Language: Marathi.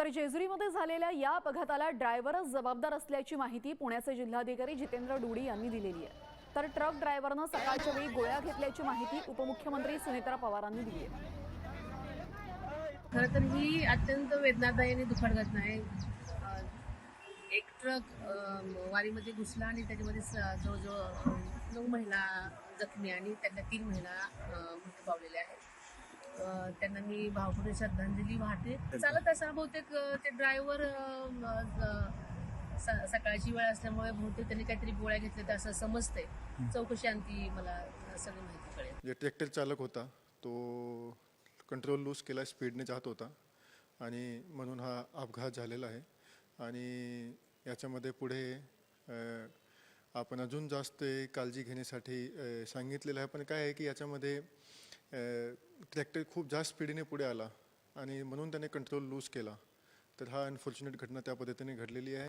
तर जेजुरीमध्ये झालेल्या या अपघाताला ड्रायव्हरच जबाबदार असल्याची माहिती पुण्याचे जिल्हाधिकारी जितेंद्र डुडी यांनी दिलेली आहे। तर ट्रक ड्रायव्हरनं सकाळच्या वेळी गोळ्या घेतल्याची माहिती उपमुख्यमंत्री सुनेत्रा पवारांनी दिली आहे। खरं तर ही अत्यंत वेदनादायी आणि दुःखद घटना आहे। एक ट्रक वारीमध्ये घुसला आणि त्याच्यामध्ये जवळजवळ 9 महिला जखमी आणि त्यातल्या 3 महिला मृत्यू पावलेल्या आहेत। त्यांना मी भावपूर्ण श्रद्धांजली वाहते। चालत असताना बहुतेक ते ड्रायव्हर सकाळची वेळ असल्यामुळे बहुतेक त्यांनी काहीतरी गोळ्या घेतल्या असं समजतंय। चौकशी अंती मला सगळी माहिती कळेल। जे ट्रॅक्टर चालक होता तो कंट्रोल लूज केला, स्पीडने जात होता आणि म्हणून हा अपघात झालेला आहे। आणि याच्यामध्ये पुढे आपण अजून जास्त काळजी घेण्यासाठी सांगितलेलं आहे। पण काय आहे की याच्यामध्ये ट्रॅक्टर खूप जास्त स्पीडने पुढे आला आणि म्हणून त्याने कंट्रोल लूज केला, तर हा अनफॉर्च्युनेट घटना त्या पद्धतीने घडलेली आहे।